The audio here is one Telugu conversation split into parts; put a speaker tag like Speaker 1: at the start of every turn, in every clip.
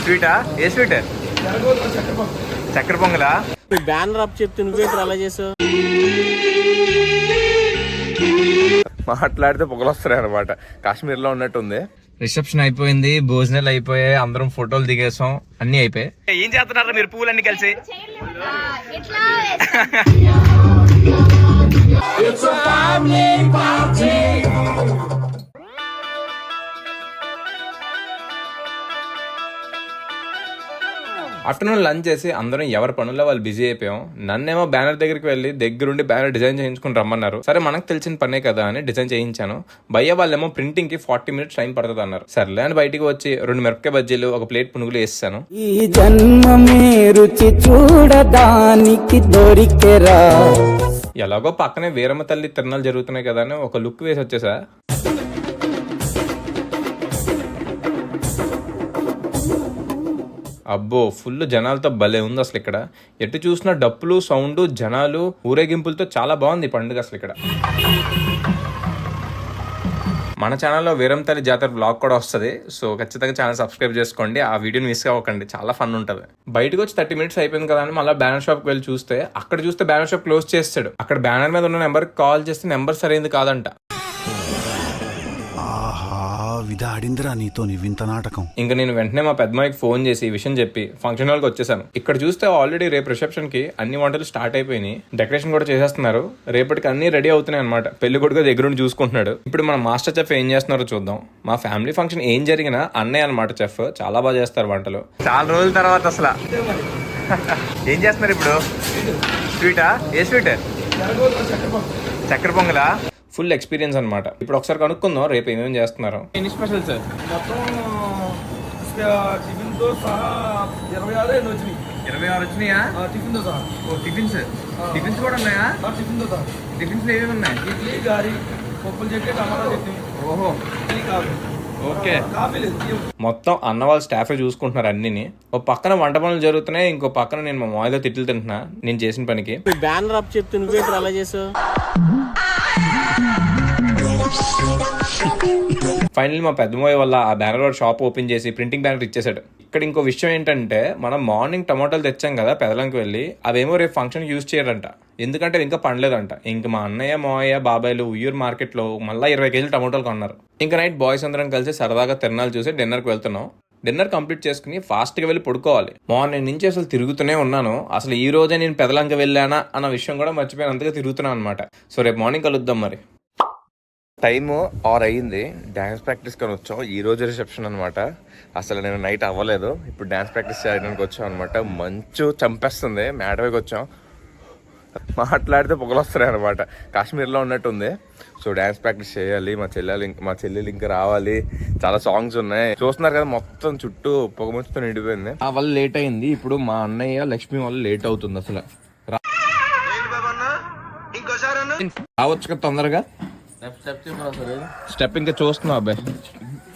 Speaker 1: స్వీటా? ఏ స్వీట్? చక్కెర పొంగలా?
Speaker 2: బ్యానర్ అప్ చెప్తే నువ్వేంటి అలా చేసావు?
Speaker 1: మాట్లాడితే పొగలు వస్తున్నాయి అనమాట. కాశ్మీర్లో ఉన్నట్టుంది. రిసెప్షన్ అయిపోయింది, భోజనాలు అయిపోయాయి, అందరం ఫోటోలు దిగేసాం, అన్ని అయిపోయాయి. ఏం చేస్తున్నారు మీరు పూలన్నీ కలిసి? ఆఫ్టర్నూన్ లంచ్ చేసి అందరం ఎవరి పనుల్లో వాళ్ళు బిజీ అయిపోయాం. నన్నేమో బ్యానర్ దగ్గరికి వెళ్ళి దగ్గరుండి బ్యానర్ డిజైన్ చేయించుకుని రమ్మన్నారు. సరే మనకు తెలిసిన పనే కదా అని డిజైన్ చేయించాను. భయ్య వాళ్ళేమో ప్రింటింగ్ కి 40 minutes టైం పడుతుంది అన్నారు. సర్లే అని బయటికి వచ్చి 2 మిరపకాయ బజ్జీలు, 1 ప్లేట్ పునుగులు వేసాను.
Speaker 3: ఈ జన్మమే రుచి చూడడానికి దొరికెరా.
Speaker 1: ఎలాగో పక్కనే వీరమ్మ తల్లి తిరణాలు జరుగుతున్నాయి కదా అని ఒక లుక్ వేసి వచ్చేసా. అబ్బో, ఫుల్ జనాలతో భలే ఉంది అసలు. ఇక్కడ ఎటు చూసినా డప్పులు, సౌండ్, జనాలు, ఊరేగింపులతో చాలా బాగుంది పండుగ అసలు. ఇక్కడ మన ఛానల్లో వీరమ్మ తల్లి జాతర బ్లాగ్ కూడా వస్తుంది. సో ఖచ్చితంగా ఛానల్ సబ్స్క్రైబ్ చేసుకోండి, ఆ వీడియోని మిస్ అవ్వకండి, చాలా ఫన్ ఉంటుంది. బయటకు వచ్చి 30 minutes అయిపోయింది కదా అని మళ్ళీ బ్యానర్ షాప్కి వెళ్ళి చూస్తే అక్కడ చూస్తే బ్యానర్ షాప్ క్లోజ్ చేస్తాడు. అక్కడ బ్యానర్ మీద ఉన్న నెంబర్కి కాల్ చేస్తే నెంబర్ సరైనది కాదంట.
Speaker 4: విధాడిందిరా నీతో వింత నాటకం.
Speaker 1: ఇంకా నేను వెంటనే మా పెద్దమ్మాయికి ఫోన్ చేసి ఈ విషయం చెప్పి ఫంక్షన్ హాల్కి వచ్చేసాను. ఇక్కడ చూస్తే ఆల్రెడీ రేపు రిసెప్షన్ కి అన్ని వంటలు స్టార్ట్ అయిపోయినాయి, డెకరేషన్ కూడా చేసేస్తున్నారు. రేపటికి అన్ని రెడీ అవుతున్నాయి అనమాట. పెళ్లి కొడుకు దగ్గరుండి చూసుకుంటున్నాడు. ఇప్పుడు మన మాస్టర్ చెఫ్ ఏం చేస్తున్నారో చూద్దాం. మా ఫ్యామిలీ ఫంక్షన్ ఏం జరిగినా అన్నయ్య అనమాట చెఫ్, చాలా బాగా చేస్తారు వంటలు. చాలా రోజుల తర్వాత అసలు ఏం చేస్తున్నారు ఇప్పుడు? స్వీటా? ఏ స్వీట్? చక్కెర పొంగలా? ఫుల్ ఎక్స్పీరియన్స్ అనమాట. ఇప్పుడు ఒకసారి కనుక్కుందాం రేపు ఏమేమి చేస్తున్నారు. ఎన్ని స్పెషల్ సార్?
Speaker 5: మొత్తం టిఫిన్తో సహా 26 వచ్చినాయి.
Speaker 1: 26 వచ్చినాయా?
Speaker 5: టిఫిన్తో సహా.
Speaker 1: ఓ టిఫిన్స్, టిఫిన్స్ కూడా ఉన్నాయా?
Speaker 5: టిఫిన్తో సహా.
Speaker 1: టిఫిన్స్ ఏమేమి ఉన్నాయి?
Speaker 5: ఇడ్లీ, గారి, పప్పులు చట్నీ, టమాటా చట్నీ.
Speaker 1: ఓహో,
Speaker 5: కాఫీ.
Speaker 1: ఓకే.
Speaker 5: కాఫీ లేదు.
Speaker 1: మొత్తం అన్న వాళ్ళ స్టాఫే చూసుకుంటున్నారు అన్నిని. ఒక పక్కన వంట పనులు జరుగుతున్నాయి, ఇంకో పక్కన నేను మా మాయలో తిట్లు తింటున్నా నేను చేసిన పనికి.
Speaker 2: బ్యానర్ అప్ చెప్తే నువ్వేంటి అలా చేసావు?
Speaker 1: ఫైనల్ మా పెద్దమోయ వల్ల ఆ బ్యానర్ వాడు షాప్ ఓపెన్ చేసి ప్రింటింగ్ బ్యానర్ ఇచ్చేసాడు. ఇక్కడ ఇంకో విషయం ఏంటంటే మనం మార్నింగ్ టమాటాలు తెచ్చాం కదా పెదలంకి వెళ్ళి, అవేమో రేపు ఫంక్షన్ యూజ్ చేయరంట. ఎందుకంటే ఇంకా పండలేదంట. ఇంక మా అన్నయ్య, మావయ్య, బాబాయ్లు ఉయ్యూరు మార్కెట్లో మళ్ళీ 20 kg టమాటాలు కొన్నారు. ఇంకా నైట్ బాయ్స్ అందరం కలిసి సరదాగా తిరణాలు చూసి డిన్నర్కి వెళ్తున్నాం. డిన్నర్ కంప్లీట్ చేసుకుని ఫాస్ట్గా వెళ్ళి పడుకోవాలి. మార్నింగ్ నుంచి అసలు తిరుగుతూనే ఉన్నాను. అసలు ఈ రోజే నేను పెదలంక వెళ్ళానా అన్న విషయం కూడా మర్చిపోయినంతగా తిరుగుతున్నాను అనమాట. సో రేపు మార్నింగ్ కలుద్దాం మరి. టైము 6 అయ్యింది. డ్యాన్స్ ప్రాక్టీస్ కొని వచ్చాం. ఈ రోజు రిసెప్షన్ అనమాట. అసలు నేను నైట్ అవ్వలేదు, ఇప్పుడు డ్యాన్స్ ప్రాక్టీస్ చేయడానికి వచ్చాం అనమాట. మంచు చంపేస్తుంది, మేడవేకి వచ్చాం. మాట్లాడితే పొగలు వస్తున్నాయి అనమాట. కాశ్మీర్లో ఉన్నట్టుంది. సో డ్యాన్స్ ప్రాక్టీస్ చేయాలి. మా చెల్లెలు ఇంకా రావాలి. చాలా సాంగ్స్ ఉన్నాయి. చూస్తున్నారు కదా మొత్తం చుట్టూ పొగమంచుతో నిండిపోయింది. ఆ వల్ల లేట్ అయింది. ఇప్పుడు మా అన్నయ్య లక్ష్మి వల్ల లేట్ అవుతుంది. అసలు రావచ్చు కదా తొందరగా. స్టెప్ ఇంకా చూస్తున్నావు అబ్బాయి.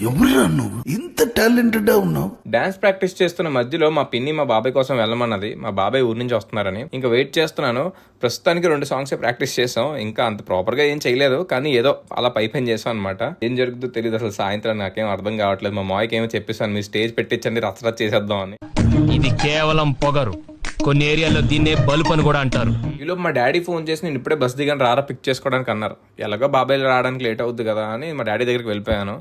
Speaker 4: ఎవరురా నువ్వు ఇంత టాలెంటెడ్ ఉన్నావు?
Speaker 1: డాన్స్ ప్రాక్టీస్ చేస్తున్న మధ్యలో మా పిన్ని మా బాబాయ్ కోసం వెళ్ళమన్నది. మా బాబాయ్ ఊరి నుంచి వస్తున్నారని ఇంకా వెయిట్ చేస్తున్నాను. ప్రస్తుతానికి 2 songs ప్రాక్టీస్ చేసాం. ఇంకా అంత ప్రాపర్ గా ఏం చేయలేదు, కానీ ఏదో అలా పైపైన చేసాం అనమాట. ఏం జరుగుతుందో తెలియదు అసలు. సాయంత్రం నాకేం అర్థం కావట్లేదు. మా మాయకి ఏమో చెప్పేసాను, మీ స్టేజ్ పెట్టించండి, రచ్చరచ్చ చేసేద్దాం అని.
Speaker 6: ఇది కేవలం పొగరు. కొన్ని ఏరియాల్లో దీన్నే బల్బ్ అని కూడా అంటారు.
Speaker 1: ఈలోపు మా డాడీ ఫోన్ చేసి నేను ఇప్పుడే బస్ దిగాను రారా పిక్ చేసుకోవడానికి అన్నారు. ఎలాగో బాబాయ్ రావడానికి లేట్ అవుద్ది కదా అని మా డాడీ దగ్గరికి వెళ్ళిపోయాను.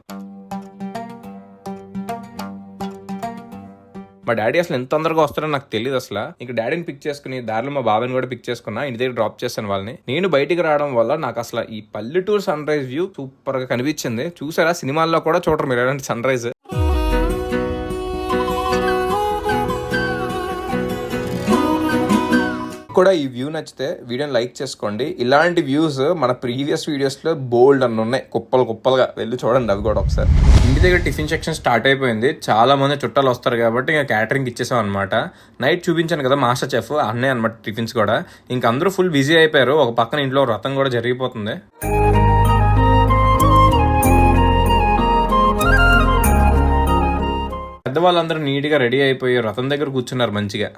Speaker 1: మా డాడీ అసలు ఎంత తొందరగా వస్తారో నాకు తెలియదు అసలు. ఇంకా డాడీని పిక్ చేసుకుని దారిలో మా బాబాయ్ని కూడా పిక్ చేసుకున్నా. ఇంటి దగ్గర డ్రాప్ చేశాను వాళ్ళని. నేను బయటికి రావడం వల్ల నాకు అసలు ఈ పల్లెటూరు సన్ రైజ్ వ్యూ సూపర్ గా కనిపించింది. చూసారా, సినిమాల్లో కూడా చూడరు మీరు ఎలాంటి సన్ రైజ్. కూడా ఈ వ్యూ నచ్చితే వీడియోని లైక్ చేసుకోండి. ఇలాంటి వ్యూస్ మన ప్రీవియస్ వీడియోస్లో బోల్డ్ అన్న ఉన్నాయి, కుప్పలుగా వెళ్ళి చూడండి అవి కూడా ఒకసారి. ఇంటి దగ్గర టిఫిన్ సెక్షన్ స్టార్ట్ అయిపోయింది. చాలా మంది చుట్టాలు వస్తారు కాబట్టి ఇంకా క్యాటరింగ్ ఇచ్చేసాం అనమాట. నైట్ చూపించాను కదా మాస్టర్ చెఫ్ అన్నయ్య అనమాట టిఫిన్స్ కూడా. ఇంకా అందరూ ఫుల్ బిజీ అయిపోయారు. ఒక పక్కన ఇంట్లో వ్రతం కూడా జరిగిపోతుంది. పెద్దవాళ్ళందరూ నీట్గా రెడీ అయిపోయి వ్రతం దగ్గర కూర్చున్నారు మంచిగా.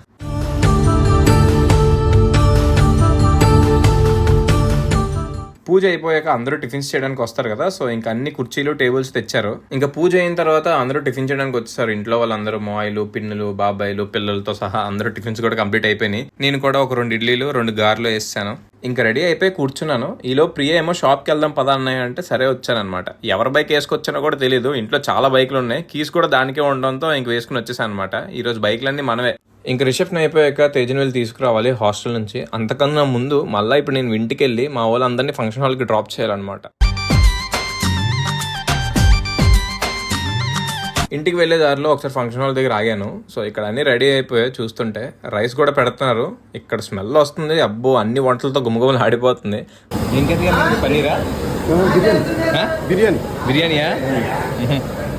Speaker 1: పూజ అయిపోయాక అందరూ టిఫిన్స్ చేయడానికి వస్తారు కదా, సో ఇంకా అన్ని కుర్చీలు టేబుల్స్ తెచ్చారు. ఇంకా పూజ అయిన తర్వాత అందరూ టిఫిన్ చేయడానికి వచ్చేసారు. ఇంట్లో వాళ్ళందరూ మాయిలు, పిన్నులు, బాబాయిలు, పిల్లలతో సహా అందరూ టిఫిన్స్ కూడా కంప్లీట్ అయిపోయినాయి. నేను కూడా ఒక 2 ఇడ్లీలు 2 గారెలు వేసాను. ఇంకా రెడీ అయిపోయి కూర్చున్నాను. ఈలో ప్రియ ఏమో షాప్కి వెళ్దాం పదా అన్నాయి అంటే సరే వచ్చానమాట. ఎవరి బైక్ వేసుకొచ్చానో కూడా తెలియదు. ఇంట్లో చాలా బైకులు ఉన్నాయి, కీస్ కూడా దానికే ఉండడంతో ఇంక వేసుకుని వచ్చేసాను అనమాట. ఈరోజు బైక్లన్నీ మనవే. ఇంకా రిసెప్షన్ అయిపోయాక తేజన్ వెళ్ళి తీసుకురావాలి హాస్టల్ నుంచి. అంతకన్నా ముందు మళ్ళీ ఇప్పుడు నేను ఇంటికి వెళ్ళి మా వాళ్ళందరినీ ఫంక్షన్ హాల్కి డ్రాప్ చేయాలన్నమాట. ఇంటికి వెళ్ళే దారిలో ఒకసారి ఫంక్షన్ హాల్ దగ్గర ఆగాను. సో ఇక్కడ అన్ని రెడీ అయిపోయాయి. చూస్తుంటే రైస్ కూడా పెడుతున్నారు. ఇక్కడ స్మెల్ వస్తుంది. అబ్బో, అన్ని వంటలతో గుమగుమలు ఆడిపోతుంది. పనీరా బిర్యానీయా?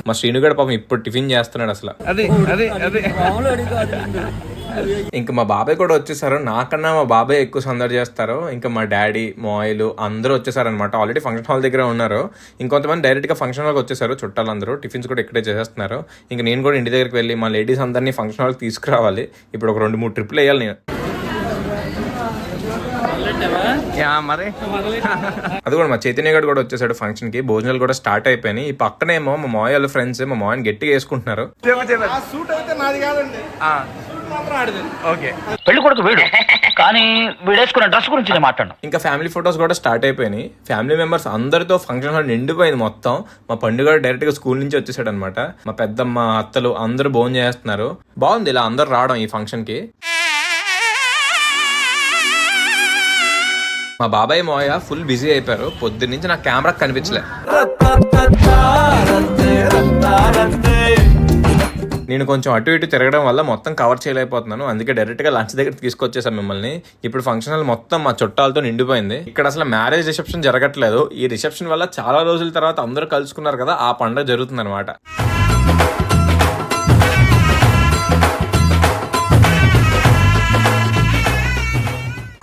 Speaker 1: మా శ్రీనుగడ పాపం ఇప్పుడు టిఫిన్ చేస్తున్నాడు అసలు. అదే ఇంకా మా బాబాయ్ కూడా వచ్చేసారు. నాకన్నా మా బాబాయ్ ఎక్కువ సందడి చేస్తారు. ఇంకా మా డాడీ, మాయిలు అందరూ వచ్చేసారనమాట. ఆల్రెడీ ఫంక్షన్ హాల్ దగ్గర ఉన్నారు. ఇంకొంతమంది డైరెక్ట్గా ఫంక్షన్ హాల్కి వచ్చేసారు. చుట్టాలందరూ టిఫిన్స్ కూడా ఇక్కడే చేసేస్తున్నారు. ఇంకా నేను కూడా ఇంటి దగ్గరికి వెళ్ళి మా లేడీస్ అందరినీ ఫంక్షన్ హాల్కి తీసుకురావాలి. ఇప్పుడు ఒక 2-3 ట్రిప్లు వేయాలి నేను. మరి అది కూడా మా చైతన్య గారు కూడా వచ్చేసాడు ఫంక్షన్ కి. భోజనాలు కూడా స్టార్ట్ అయిపోయినాయి. ఈ పక్కనేమో మా మాయ వాళ్ళ ఫ్రెండ్స్ మా మాయని గట్టిగా వేసుకుంటున్నారు.
Speaker 7: పెళ్లి కొడుకు వీడు, కానీ వీడేసుకున్న డ్రెస్ గురించి మాట్లాడు.
Speaker 1: ఇంకా ఫ్యామిలీ ఫొటోస్ కూడా స్టార్ట్ అయిపోయినాయి. ఫ్యామిలీ మెంబర్స్ అందరితో ఫంక్షన్ హాల్ నిండిపోయింది మొత్తం. మా పండుగ డైరెక్ట్ గా స్కూల్ నుంచి వచ్చేసాడు అనమాట. మా పెద్దమ్మ, అత్తలు అందరూ భోజనం చేస్తున్నారు. బాగుంది ఇలా అందరు రావడం ఈ ఫంక్షన్ కి. మా బాబాయ్ మోయ ఫుల్ బిజీ అయిపోయారు. పొద్దున్న నుంచి నాకు కెమెరా కనిపించలే. నేను కొంచెం అటు ఇటు తిరగడం వల్ల మొత్తం కవర్ చేయలేకపోతున్నాను. అందుకే డైరెక్ట్ గా లంచ్ దగ్గర తీసుకొచ్చేసాను మిమ్మల్ని. ఇప్పుడు ఫంక్షన్ హాల్ మొత్తం మా చుట్టాలతో నిండిపోయింది. ఇక్కడ అసలు మ్యారేజ్ రిసెప్షన్ జరగట్లేదు. ఈ రిసెప్షన్ వల్ల చాలా రోజుల తర్వాత అందరూ కలుసుకున్నారు కదా, ఆ పండుగ జరుగుతుంది అనమాట.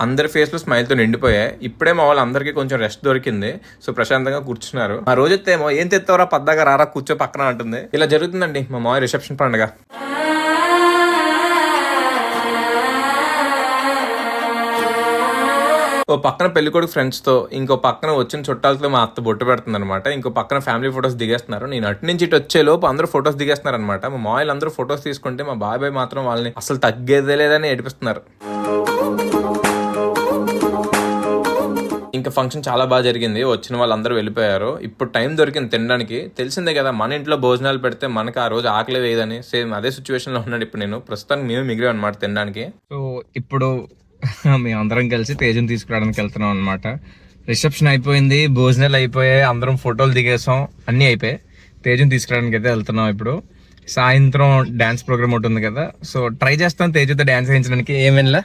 Speaker 1: అందరి ఫేస్ లో స్మైల్ తో నిండిపోయాయి. ఇప్పుడే మా వాళ్ళందరికీ కొంచెం రెస్ట్ దొరికింది. సో ప్రశాంతంగా కూర్చున్నారు. ఆ రోజైతేమో ఏం తెస్తావరా పద్దాగా రారా కూర్చో పక్కన అంటుంది. ఇలా జరుగుతుందండి మా మాయ రిసెప్షన్ పండుగ. ఓ పక్కన పెళ్లికొడుకు ఫ్రెండ్స్ తో, ఇంకో పక్కన వచ్చిన చుట్టాలతో మా అత్త బొట్టు పెడుతుంది అనమాట. ఇంకో పక్కన ఫ్యామిలీ ఫొటోస్ దిగేస్తున్నారు. నేను అటు నుంచి ఇటు వచ్చే లోపు అందరూ ఫొటోస్ దిగేస్తున్నారు అనమాట. మా మాయలు అందరూ ఫొటోస్ తీసుకుంటే మా బాబాయ్ మాత్రం వాళ్ళని అసలు తగ్గేదే లేదని ఏడిపిస్తున్నారు. ఇంకా ఫంక్షన్ చాలా బాగా జరిగింది. వచ్చిన వాళ్ళందరూ వెళ్ళిపోయారు. ఇప్పుడు టైం దొరికింది తినడానికి. తెలిసిందే కదా, మన ఇంట్లో భోజనాలు పెడితే మనకు ఆ రోజు ఆకలి వేయదని. సేమ్ అదే సిచ్యువేషన్ లో ఉన్నాడు ఇప్పుడు నేను. ప్రస్తుతానికి మేము మిగిలాం అనమాట తినడానికి. సో ఇప్పుడు మేమందరం కలిసి తేజం తీసుకురావడానికి వెళ్తున్నాం అనమాట. రిసెప్షన్ అయిపోయింది, భోజనాలు అయిపోయాయి, అందరం ఫోటోలు దిగేసాం, అన్నీ అయిపోయాయి. తేజం తీసుకురావడానికి అయితే వెళ్తున్నాం. ఇప్పుడు సాయంత్రం డాన్స్ ప్రోగ్రామ్ ఉంటుంది కదా, సో ట్రై చేస్తాం తేజతో డాన్స్ వేయించడానికి. ఏమైనా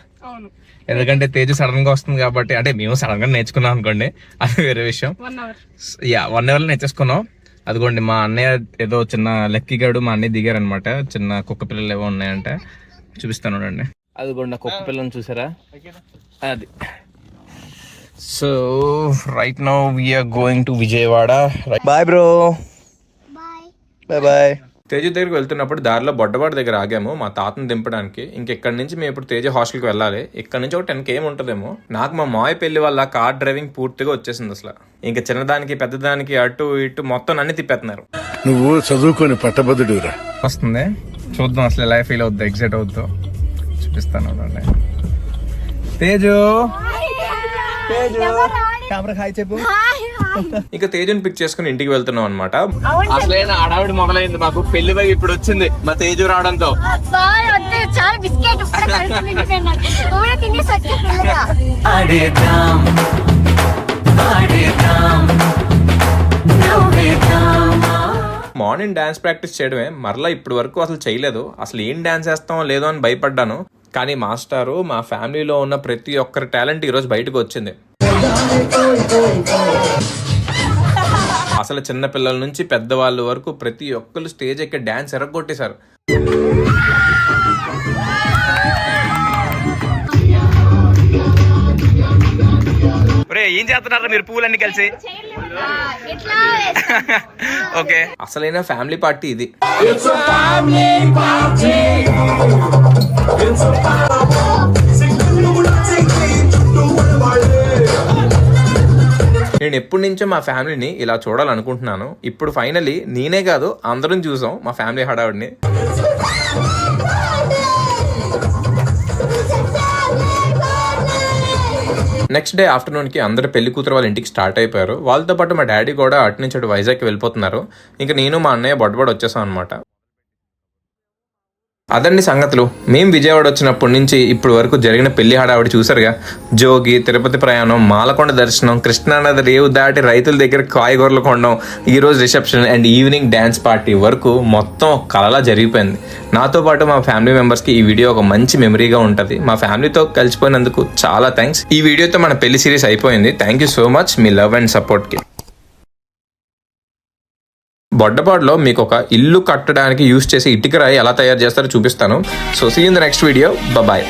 Speaker 1: ఎందుకంటే తేజు సడన్ గా వస్తుంది కాబట్టి. అంటే మేము సడన్ గా నేర్చుకున్నాం అనుకోండి, అది వేరే విషయం. 1 అవర్ నేర్చేసుకున్నాం. అదిగోండి మా అన్నయ్య ఏదో చిన్న లక్కీగాడు మా అన్నయ్య దిగారనమాట. చిన్న కుక్క పిల్లలు ఏవో ఉన్నాయంటే చూపిస్తాను అండి. అదిగోండి కుక్క పిల్లని చూసారా, అది. So right now we're going to Vijayawada. Bye bro. Bye bye. Teja దగ్గరికి వెళ్తున్నప్పుడు దారిలో బొడ్డవాడ దగ్గర ఆగాము మా తాతను దింపడానికి. ఇంకెక్కడి నుంచి మేము ఇప్పుడు తేజ హాస్టల్కి వెళ్ళాలి. ఇక్కడ నుంచి ఒక 10 km ఉంటుందేమో. నాకు మా మాయ పెళ్లి వల్ల కార్ డ్రైవింగ్ పూర్తిగా వచ్చేసింది అసలు. ఇంకా చిన్నదానికి పెద్దదానికి అటు ఇటు మొత్తం అన్ని తిప్పేస్తున్నారు.
Speaker 4: నువ్వు చదువుకొని పట్టభద్రుడురా.
Speaker 1: వస్తుంది చూద్దాం అసలు ఎలా ఫీల్ అవుద్దో, ఎగ్జైట్ అవుద్దో చూపిస్తాను. తేజు ఇక తేజుని పిక్ చేసుకుని ఇంటికి వెళ్తున్నాం అనమాట. అసలైన హడావిడి మొదలైంది మాకు. పెళ్లి వైపు ఇప్పుడు వచ్చింది మా తేజు రావడంతో. మార్నింగ్ డాన్స్ ప్రాక్టీస్ చేయడమే, మరలా ఇప్పటి వరకు అసలు చేయలేదు. అసలు ఏం డాన్స్ వేస్తామో లేదో అని భయపడ్డాను. కానీ మాస్టారు మా ఫ్యామిలీలో ఉన్న ప్రతి ఒక్కరి టాలెంట్ ఈరోజు బయటకు వచ్చింది. అసలు చిన్న పిల్లల నుంచి పెద్దవాళ్ళ వరకు ప్రతి ఒక్కరు స్టేజ్ ఎక్కి డాన్స్ ఎరగొట్టేశారు. ఏం చేస్తున్నారా మీరు పూలన్నీ కలిసి? ఓకే, అసలైన ఫ్యామిలీ పార్టీ ఇది. నేను ఎప్పటి నుంచో మా ఫ్యామిలీని ఇలా చూడాలనుకుంటున్నాను. ఇప్పుడు ఫైనలీ నేనే కాదు అందరం చూసాం మా ఫ్యామిలీ హడావుడిని. నెక్స్ట్ డే ఆఫ్టర్నూన్కి అందరూ పెళ్లి కూతురు వాళ్ళ ఇంటికి స్టార్ట్ అయిపోయారు. వాళ్ళతో పాటు మా డాడీ కూడా అటు నుంచి అటు వైజాగ్కి వెళ్ళిపోతున్నారు. ఇంకా నేను మా అన్నయ్య బొడ్డబడి వచ్చేసాం అనమాట. అదండి సంగతులు. మేము విజయవాడ వచ్చినప్పటి నుంచి ఇప్పుడు వరకు జరిగిన పెళ్లి హడావిడి చూసారుగా. జోగి, తిరుపతి ప్రయాణం, మాలకొండ దర్శనం, కృష్ణానది రేవు దాటి రైతుల దగ్గర కాయగూరలు కొనడం, ఈరోజు reception and evening dance party వరకు మొత్తం కలలా జరిగిపోయింది. నాతో పాటు మా ఫ్యామిలీ మెంబర్స్కి ఈ వీడియో ఒక మంచి మెమరీగా ఉంటుంది. మా ఫ్యామిలీతో కలిసిపోయినందుకు చాలా థ్యాంక్స్. ఈ వీడియోతో మన పెళ్లి సిరీస్ అయిపోయింది. థ్యాంక్ యూ సో మచ్ మీ లవ్ అండ్ సపోర్ట్కి. బొడ్డపాడులో మీకు ఒక ఇల్లు కట్టడానికి యూస్ చేసే ఇటుక రాయి ఎలా తయారు చేస్తారో చూపిస్తాను. So see in the next video. Bye.